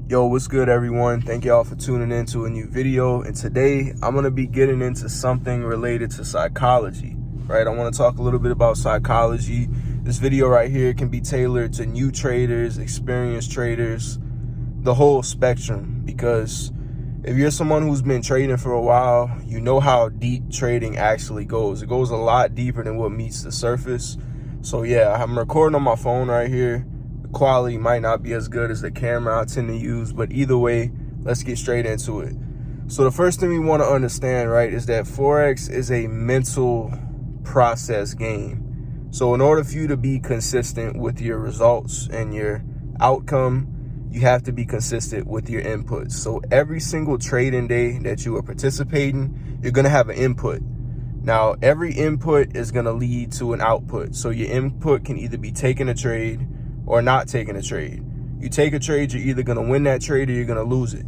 Yo, what's good, everyone? Thank y'all for tuning in to a new video. And today I'm going to be getting into something related to psychology, right? I want to talk a little bit about psychology. This video right here can be tailored to new traders, experienced traders, the whole spectrum. Because if you're someone who's been trading for a while, you know how deep trading actually goes. It goes a lot deeper than what meets the surface. So yeah, I'm recording on my phone right here. Quality might not be as good as the camera I tend to use, but either way, let's get straight into it. So the first thing we want to understand, right, is that Forex is a mental process game. So in order for you to be consistent with your results and your outcome, you have to be consistent with your inputs. So every single trading day that you are participating, you're going to have an input. Now, every input is going to lead to an output. So your input can either be taking a trade or not taking a trade. You take a trade, you're either going to win that trade or you're going to lose it.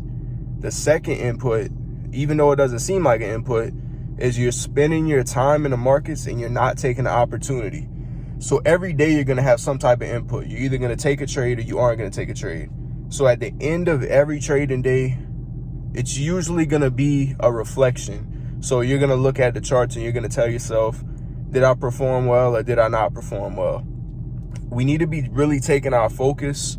The second input, even though it doesn't seem like an input, is you're spending your time in the markets and you're not taking the opportunity. So every day you're going to have some type of input. You're either going to take a trade or you aren't going to take a trade. So at the end of every trading day, it's usually going to be a reflection. So you're going to look at the charts and you're going to tell yourself, did I perform well or did I not perform well? We need to be really taking our focus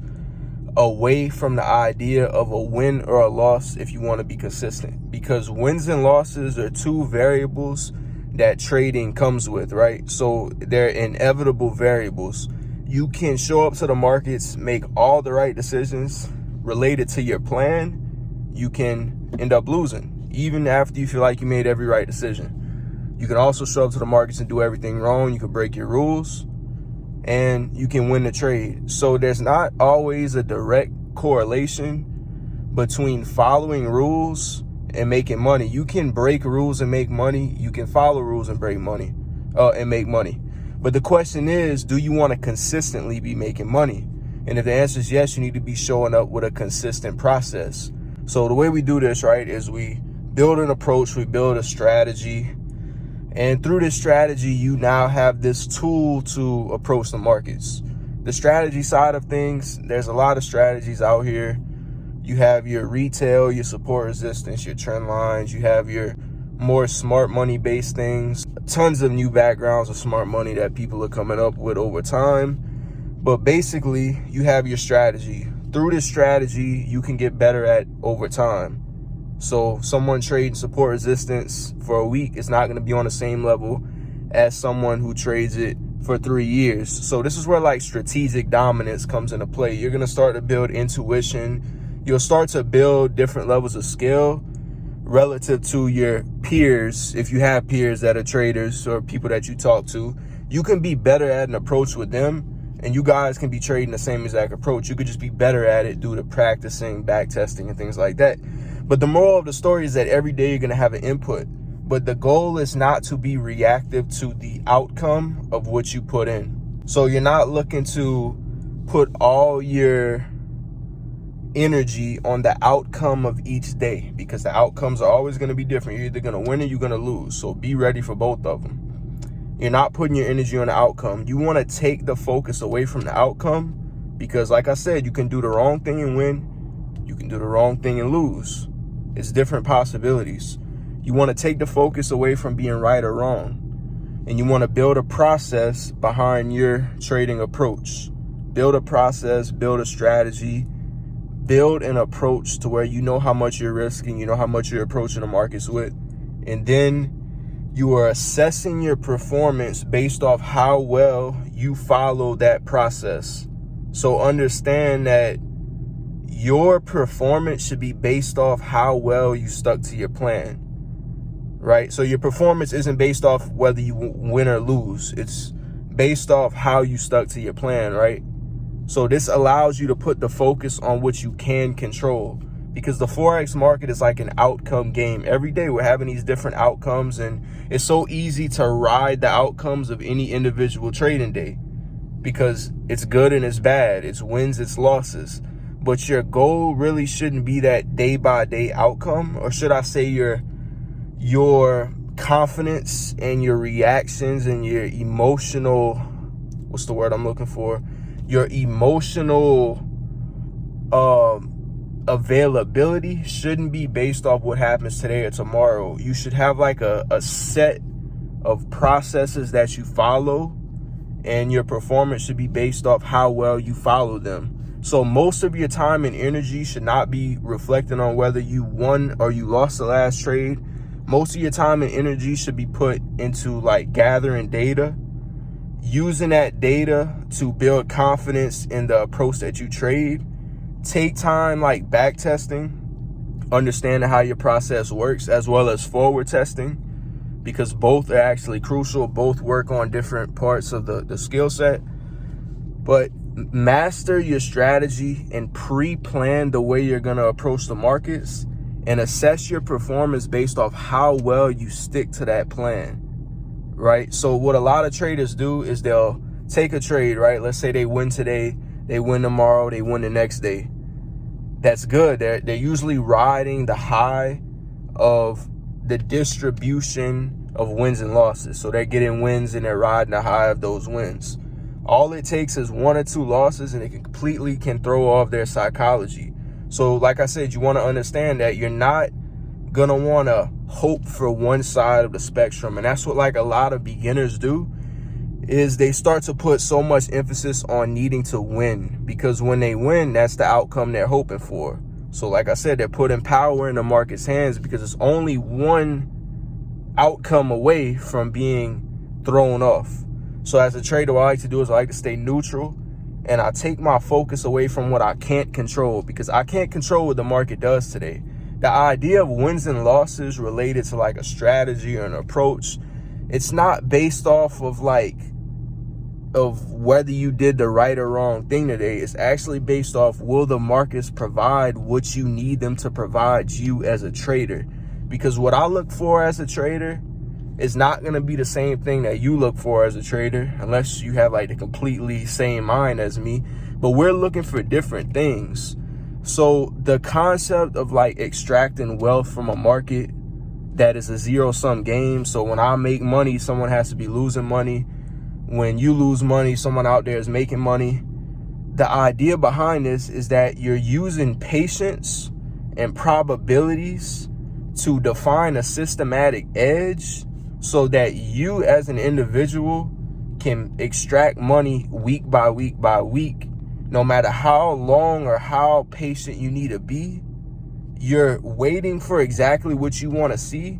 away from the idea of a win or a loss if you want to be consistent, because wins and losses are two variables that trading comes with, right? So they're inevitable variables. You can show up to the markets, make all the right decisions related to your plan. You can end up losing even after you feel like you made every right decision. You can also show up to the markets and do everything wrong. You can break your rules and you can win the trade. So there's not always a direct correlation between following rules and making money. You can break rules and make money. You can follow rules and break money and make money. But the question is, do you want to consistently be making money? And if the answer is yes, you need to be showing up with a consistent process. So the way we do this, right, is we build an approach, we build a strategy. And through this strategy, you now have this tool to approach the markets. The strategy side of things, there's a lot of strategies out here. You have your retail, your support resistance, your trend lines. You have your more smart money based things. Tons of new backgrounds of smart money that people are coming up with over time. But basically, you have your strategy. Through this strategy, you can get better at over time. So someone trading support resistance for a week is not going to be on the same level as someone who trades it for 3 years. So this is where like strategic dominance comes into play. You're going to start to build intuition. You'll start to build different levels of skill relative to your peers. If you have peers that are traders or people that you talk to, you can be better at an approach with them. And you guys can be trading the same exact approach. You could just be better at it due to practicing, back testing, and things like that. But the moral of the story is that every day you're going to have an input. But the goal is not to be reactive to the outcome of what you put in. So you're not looking to put all your energy on the outcome of each day, because the outcomes are always going to be different. You're either going to win or you're going to lose. So be ready for both of them. You're not putting your energy on the outcome. You want to take the focus away from the outcome, because like I said, you can do the wrong thing and win. You can do the wrong thing and lose. It's different possibilities. You want to take the focus away from being right or wrong. And you want to build a process behind your trading approach. Build a process, build a strategy, build an approach to where you know how much you're risking, you know how much you're approaching the markets with. And then you are assessing your performance based off how well you follow that process. So understand that your performance should be based off how well you stuck to your plan, right? So your performance isn't based off whether you win or lose. It's based off how you stuck to your plan, right? So this allows you to put the focus on what you can control, because the Forex market is like an outcome game. Every day we're having these different outcomes, and it's so easy to ride the outcomes of any individual trading day because it's good and it's bad. It's wins, it's losses. But your goal really shouldn't be that day-by-day outcome, or should I say your confidence and your reactions and your emotional, what's the word I'm looking for? Your emotional availability shouldn't be based off what happens today or tomorrow. You should have like a set of processes that you follow, and your performance should be based off how well you follow them. So most of your time and energy should not be reflecting on whether you won or you lost the last trade. Most of your time and energy should be put into like gathering data, using that data to build confidence in the approach that you trade. Take time like back testing, understanding how your process works, as well as forward testing, because both are actually crucial. Both work on different parts of the skill set. But master your strategy and pre-plan the way you're going to approach the markets, and assess your performance based off how well you stick to that plan, right? So what a lot of traders do is they'll take a trade, right? Let's say they win today, they win tomorrow, they win the next day. That's good. They're usually riding the high of the distribution of wins and losses. So they're getting wins and they're riding the high of those wins. All it takes is 1 or 2 losses and it completely can throw off their psychology. So like I said, you want to understand that you're not going to want to hope for one side of the spectrum. And that's what like a lot of beginners do, is they start to put so much emphasis on needing to win, because when they win, that's the outcome they're hoping for. So like I said, they're putting power in the market's hands because it's only one outcome away from being thrown off. So as a trader, what I like to do is I like to stay neutral, and I take my focus away from what I can't control, because I can't control what the market does today. The idea of wins and losses related to like a strategy or an approach, it's not based off of whether you did the right or wrong thing today. It's actually based off, will the markets provide what you need them to provide you as a trader? Because what I look for as a trader is not going to be the same thing that you look for as a trader, unless you have like the completely same mind as me. But we're looking for different things. So the concept of like extracting wealth from a market that is a zero-sum game. So when I make money, someone has to be losing money. When you lose money, someone out there is making money. The idea behind this is that you're using patience and probabilities to define a systematic edge, so that you as an individual can extract money week by week by week. No matter how long or how patient you need to be, you're waiting for exactly what you want to see.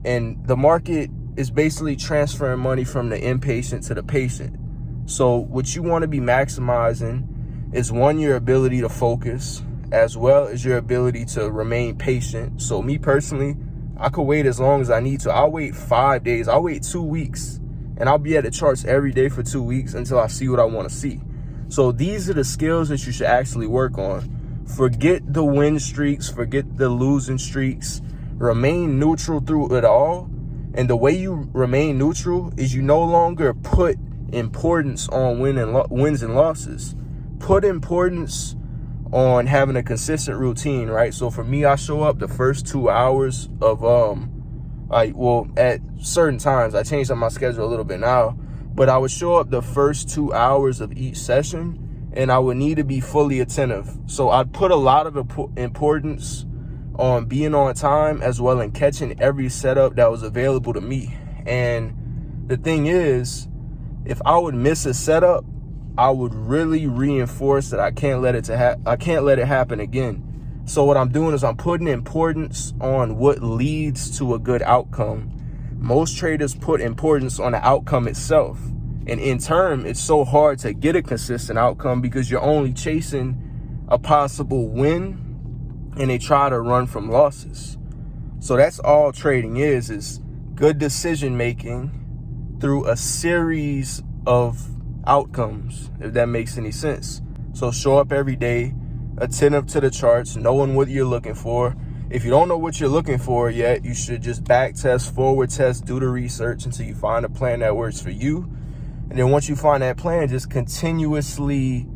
And the market is basically transferring money from the impatient to the patient. So what you want to be maximizing is, one, your ability to focus, as well as your ability to remain patient. So me personally, I could wait as long as I need to. I'll wait 5 days. I'll wait 2 weeks, and I'll be at the charts every day for 2 weeks until I see what I want to see. So these are the skills that you should actually work on. Forget the win streaks, forget the losing streaks. Remain neutral through it all. And the way you remain neutral is you no longer put importance on wins and losses. Put importance on having a consistent routine, right? So for me, I show up the first 2 hours of at certain times. I changed up my schedule a little bit now, but I would show up the first 2 hours of each session, and I would need to be fully attentive. So I'd put a lot of importance on being on time, as well as catching every setup that was available to me. And the thing is, if I would miss a setup, I would really reinforce that I can't let it happen again. So what I'm doing is I'm putting importance on what leads to a good outcome. Most traders put importance on the outcome itself. And in turn, it's so hard to get a consistent outcome because you're only chasing a possible win, and they try to run from losses. So that's all trading is good decision making through a series of outcomes, if that makes any sense. So show up every day, attentive to the charts, knowing what you're looking for. If you don't know what you're looking for yet, you should just back test, forward test, do the research until you find a plan that works for you. And then once you find that plan, just continuously,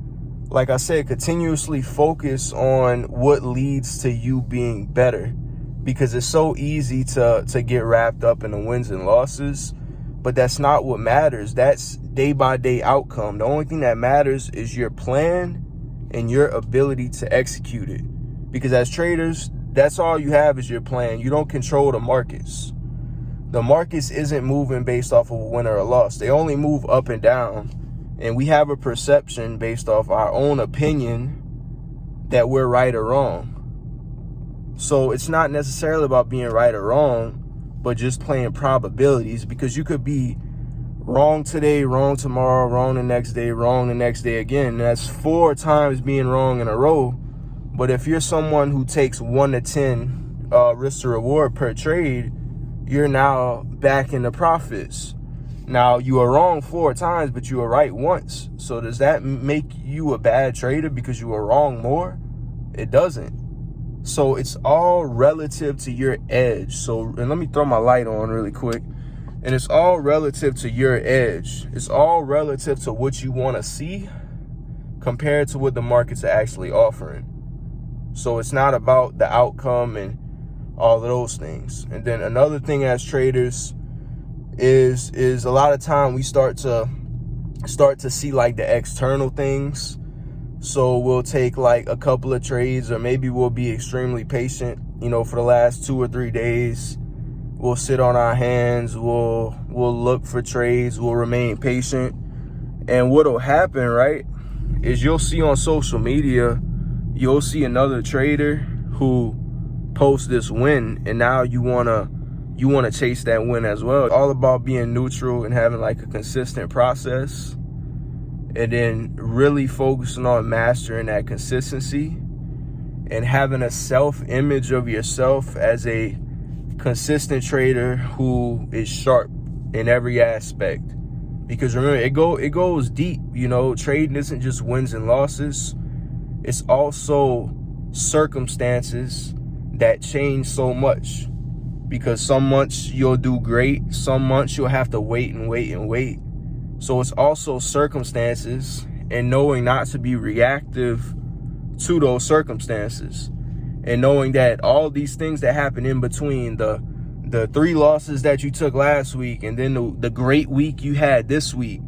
like I said, continuously focus on what leads to you being better, because it's so easy to get wrapped up in the wins and losses, but that's not what matters. That's day by day outcome. The only thing that matters is your plan and your ability to execute it. Because as traders, that's all you have is your plan. You don't control the markets. The markets isn't moving based off of a win or a loss. They only move up and down. And we have a perception based off our own opinion that we're right or wrong. So it's not necessarily about being right or wrong, but just playing probabilities, because you could be wrong today, wrong tomorrow, wrong the next day, wrong the next day again. That's 4 times being wrong in a row. But if you're someone who takes 1 to 10 risk to reward per trade, you're now back in the profits. Now, you were wrong 4 times, but you were right once. So does that make you a bad trader because you were wrong more? It doesn't. So it's all relative to your edge. And let me throw my light on really quick. And it's all relative to your edge. It's all relative to what you want to see compared to what the markets are actually offering. So it's not about the outcome and all of those things. And then another thing as traders is a lot of time we start to see like the external things. So we'll take like a couple of trades, or maybe we'll be extremely patient, for the last 2 or 3 days. We'll sit on our hands, we'll look for trades, we'll remain patient. And what'll happen, right, is you'll see on social media, you'll see another trader who posts this win, and now you wanna chase that win as well. It's all about being neutral and having like a consistent process, and then really focusing on mastering that consistency and having a self-image of yourself as a consistent trader who is sharp in every aspect. Because remember, it goes deep. Trading isn't just wins and losses. It's also circumstances that change so much. Because some months you'll do great, some months you'll have to wait and wait and wait. So it's also circumstances and knowing not to be reactive to those circumstances, and knowing that all these things that happen in between, the 3 losses that you took last week and then the great week you had this week,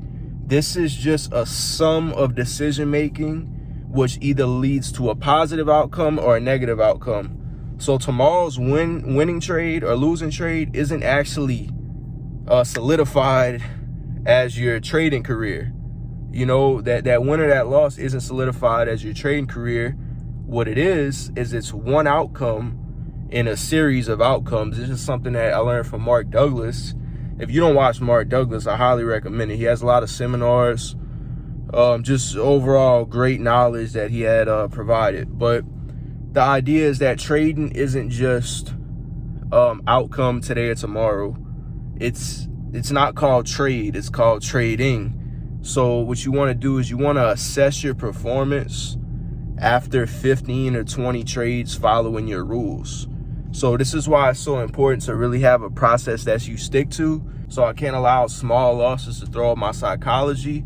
this is just a sum of decision making, which either leads to a positive outcome or a negative outcome. So tomorrow's winning trade or losing trade isn't actually solidified as your trading career. That win or that loss isn't solidified as your trading career. What it is it's one outcome in a series of outcomes. This is something that I learned from Mark Douglas. If you don't watch Mark Douglas, I highly recommend it. He has a lot of seminars, just overall great knowledge that he had provided. But the idea is that trading isn't just outcome today or tomorrow. It's not called trade, it's called trading. So what you want to do is you want to assess your performance after 15 or 20 trades following your rules. So this is why it's so important to really have a process that you stick to. So I can't allow small losses to throw up my psychology.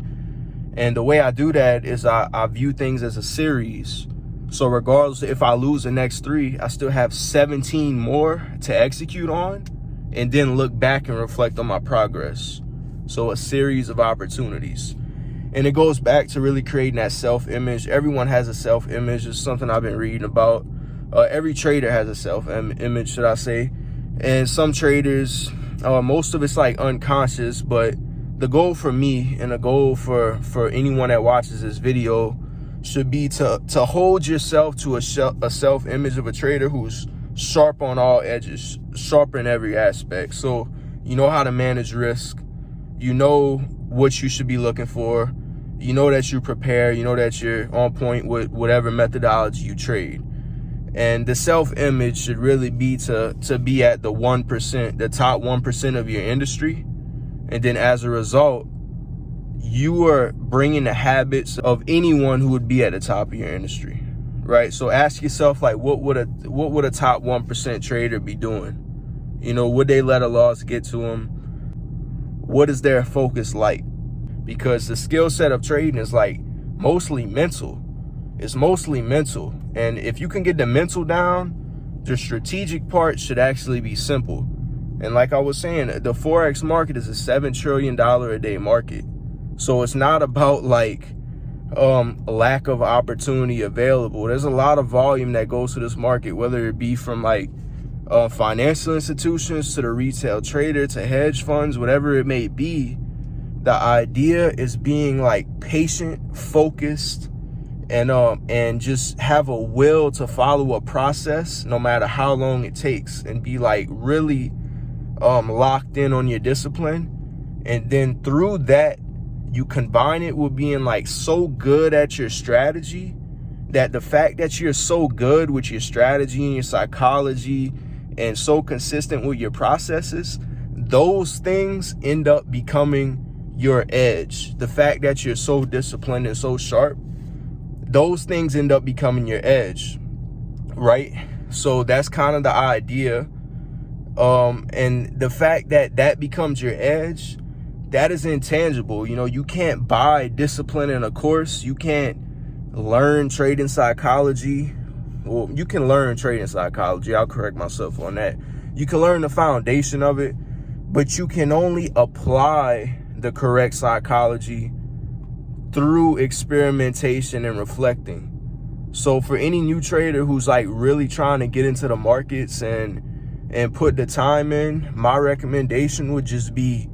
And the way I do that is I view things as a series. So regardless if I lose the next 3, I still have 17 more to execute on, and then look back and reflect on my progress. So a series of opportunities. And it goes back to really creating that self-image. Everyone has a self-image. It's something I've been reading about. Every trader has a self-image, should I say. And some traders, most of it's like unconscious, but the goal for me and the goal for anyone that watches this video should be to hold yourself to a self-image of a trader who's sharp on all edges, sharp in every aspect. So you know how to manage risk. You know what you should be looking for. You know that you prepare. You know that you're on point with whatever methodology you trade. And the self-image should really be to be at the 1%, the top 1% of your industry. And then as a result, you are bringing the habits of anyone who would be at the top of your industry, right? So ask yourself, like, what would a top 1% trader be doing? Would they let a loss get to them? What is their focus like? Because the skill set of trading is like mostly mental. It's mostly mental. And if you can get the mental down, the strategic part should actually be simple. And like I was saying, the Forex market is a $7 trillion a day market. So it's not about like lack of opportunity available. There's a lot of volume that goes to this market, whether it be from like financial institutions to the retail trader to hedge funds, whatever it may be. The idea is being like patient, focused, and just have a will to follow a process no matter how long it takes, and be like really locked in on your discipline. And then through that, you combine it with being like so good at your strategy that the fact that you're so good with your strategy and your psychology and so consistent with your processes, those things end up becoming your edge. The fact that you're so disciplined and so sharp, those things end up becoming your edge, right? So that's kind of the idea. And the fact that that becomes your edge, that is intangible. You know, you can't buy discipline in a course. You can't learn trading psychology. Well, you can learn trading psychology. I'll correct myself on that. You can learn the foundation of it, but you can only apply the correct psychology through experimentation and reflecting. So for any new trader who's like really trying to get into the markets and put the time in, my recommendation would just be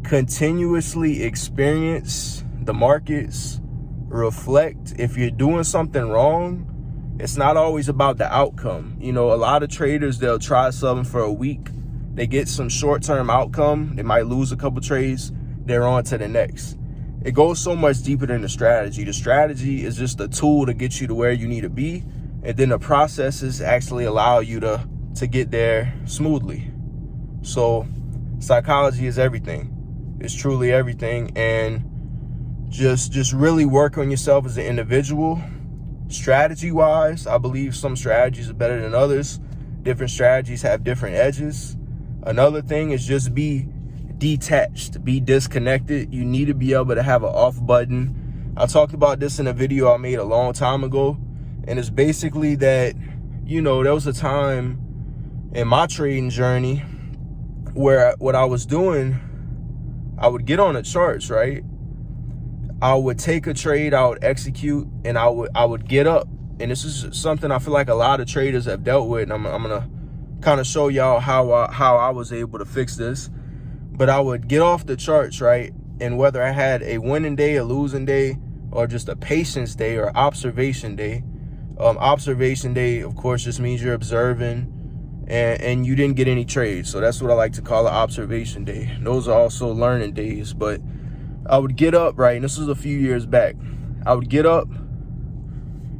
continuously experience the markets, reflect. If you're doing something wrong, it's not always about the outcome. You know, a lot of traders, they'll try something for a week, they get some short-term outcome, they might lose a couple trades, they're on to the next. It goes so much deeper than the strategy. The strategy is just a tool to get you to where you need to be, and then the processes actually allow you to get there smoothly. So psychology is everything. It's truly everything. And just really work on yourself as an individual. Strategy wise, I believe some strategies are better than others. Different strategies have different edges. Another thing is just be detached, be disconnected. You need to be able to have an off button. I talked about this in a video I made a long time ago, and it's basically that, you know, there was a time in my trading journey where what I was doing, I would get on the charts, right? I would take a trade, I would execute, and I would get up. And this is something I feel like a lot of traders have dealt with, and I'm gonna kind of show y'all how I was able to fix this. But I would get off the charts, right? And whether I had a winning day, a losing day, or just a patience day or observation day. Observation day, of course, just means you're observing and you didn't get any trades. So that's what I like to call an observation day. Those are also learning days. But I would get up, right? And this was a few years back. I would get up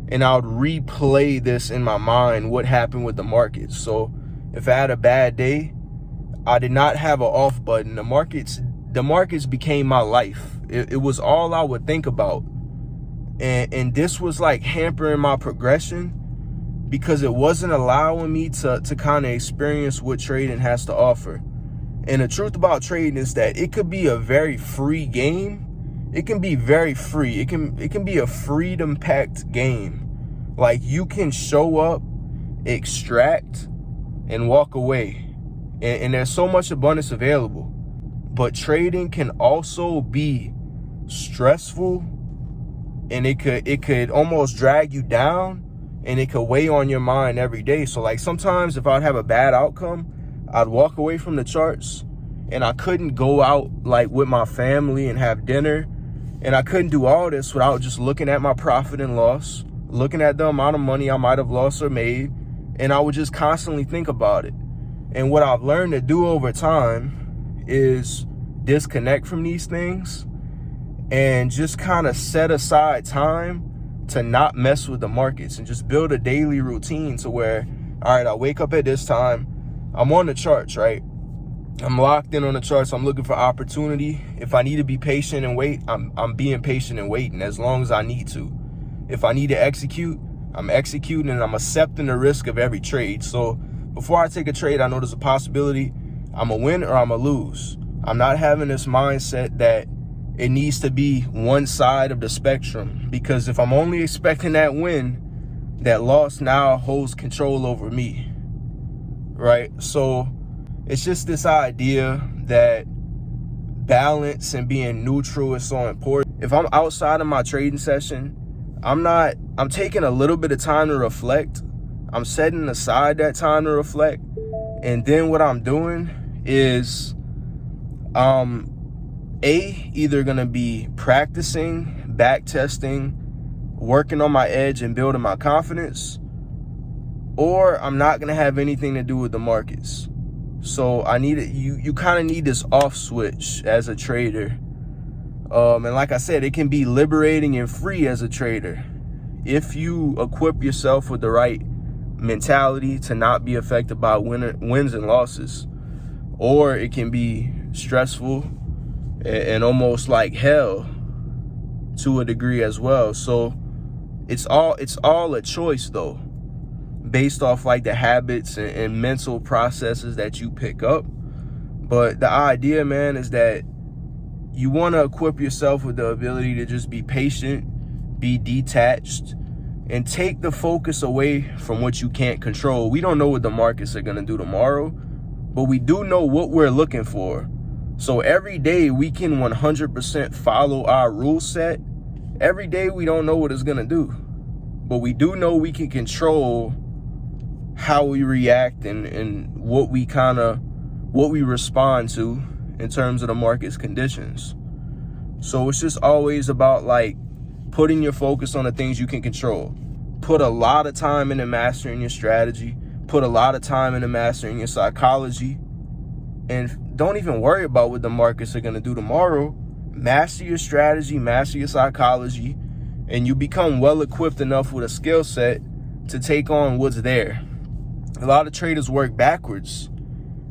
and I would replay this in my mind, what happened with the markets. So if I had a bad day, I did not have an off button. The markets became my life. It was all I would think about. And this was like hampering my progression because it wasn't allowing me to kind of experience what trading has to offer. And the truth about trading is that it could be a very free game. It can be very free. It can be a freedom-packed game. Like, you can show up, extract, and walk away. And there's so much abundance available. But trading can also be stressful, and it could almost drag you down, and it could weigh on your mind every day. So like sometimes if I'd have a bad outcome, I'd walk away from the charts, and I couldn't go out like with my family and have dinner, and I couldn't do all this without just looking at my profit and loss, looking at the amount of money I might have lost or made, and I would just constantly think about it. And what I've learned to do over time is disconnect from these things and just kind of set aside time to not mess with the markets, and just build a daily routine to where, all right, I wake up at this time, I'm on the charts, right? I'm locked in on the charts. I'm looking for opportunity. If I need to be patient and wait, I'm being patient and waiting as long as I need to. If I need to execute, I'm executing, and I'm accepting the risk of every trade. So before I take a trade, I know there's a possibility I'm going to win or I'm going to lose. I'm not having this mindset that it needs to be one side of the spectrum, because if I'm only expecting that win, that loss now holds control over me, right? So it's just this idea that balance and being neutral is so important. if I'm outside of my trading session, I'm taking a little bit of time to reflect. I'm setting aside that time to reflect. And then what I'm doing is either gonna be practicing, back testing, working on my edge and building my confidence, or I'm not gonna have anything to do with the markets. So I need it. You kind of need this off switch as a trader. And like I said, it can be liberating and free as a trader if you equip yourself with the right mentality to not be affected by wins and losses. Or it can be stressful and almost like hell to a degree as well. So it's all a choice though, based off like the habits and mental processes that you pick up. But the idea, man, is that you want to equip yourself with the ability to just be patient, be detached, and take the focus away from what you can't control. We don't know what the markets are going to do tomorrow, but we do know what we're looking for. So every day we can 100% follow our rule set. Every day we don't know what it's going to do, but we do know we can control how we react and what we respond to in terms of the market's conditions. So it's just always about like putting your focus on the things you can control. Put a lot of time into mastering your strategy. Put a lot of time into mastering your psychology. And don't even worry about what the markets are going to do tomorrow. Master your strategy, master your psychology, and you become well equipped enough with a skill set to take on what's there. A lot of traders work backwards.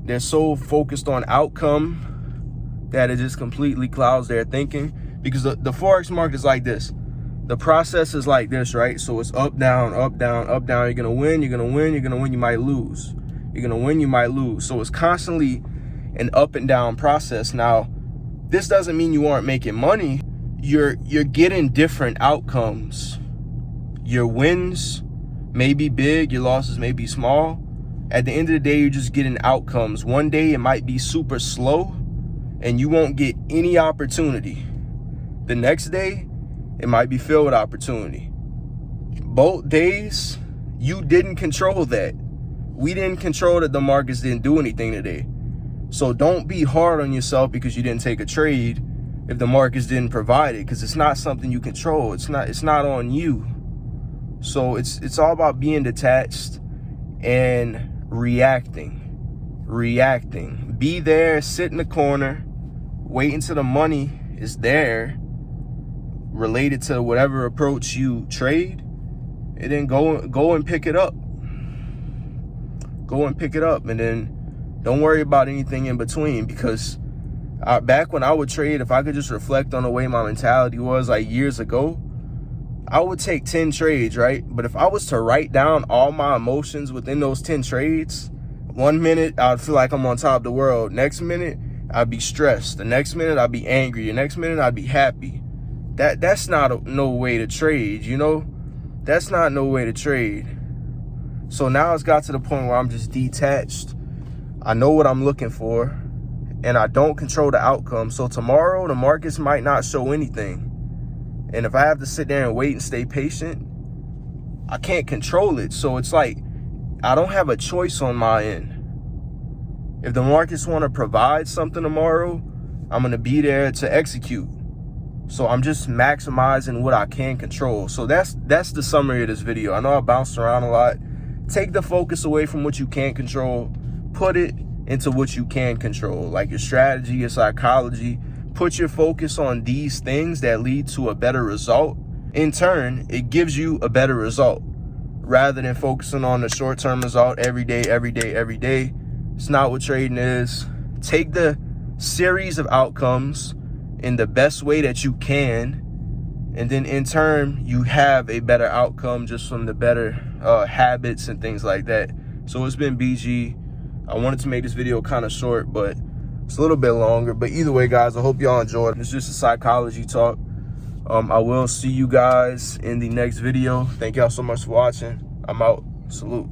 They're so focused on outcome that it just completely clouds their thinking, because the Forex market is like this. The process is like this, right? So it's up, down, up, down, up, down. You're going to win, you're going to win, you're going to win, you might lose. You're going to win, you might lose. So it's constantly an up and down process. Now, this doesn't mean you aren't making money. You're getting different outcomes. Your wins may be big, your losses may be small. At the end of the day, you're just getting outcomes. One day it might be super slow and you won't get any opportunity. The next day, it might be filled with opportunity. Both days, you didn't control that. We didn't control that the markets didn't do anything today. So don't be hard on yourself because you didn't take a trade if the markets didn't provide it, because it's not something you control. It's not on you. So it's all about being detached and reacting. Be there, sit in the corner, wait until the money is there related to whatever approach you trade, and then go and pick it up. Go and pick it up, and then don't worry about anything in between, because back when I would trade, if I could just reflect on the way my mentality was like years ago, I would take 10 trades, right? But if I was to write down all my emotions within those 10 trades, 1 minute I'd feel like I'm on top of the world. Next minute I'd be stressed. The next minute I'd be angry. The next minute I'd be happy. That's not no way to trade, you know? That's not no way to trade. So now it's got to the point where I'm just detached. I know what I'm looking for, and I don't control the outcome. So tomorrow the markets might not show anything. And if I have to sit there and wait and stay patient, I can't control it. So it's like I don't have a choice on my end. If the markets want to provide something tomorrow, I'm going to be there to execute. So I'm just maximizing what I can control. So that's the summary of this video. I know I bounced around a lot. Take the focus away from what you can't control. Put it into what you can control, like your strategy, your psychology. Put your focus on these things that lead to a better result. In turn, it gives you a better result rather than focusing on the short-term result every day. It's not what trading is. Take the series of outcomes in the best way that you can, and then in turn, you have a better outcome just from the better habits and things like that. So it's been BG. I wanted to make this video kind of short, but it's a little bit longer. But either way, guys, I hope y'all enjoyed. It's just a psychology talk. I will see you guys in the next video. Thank y'all so much for watching. I'm out. Salute.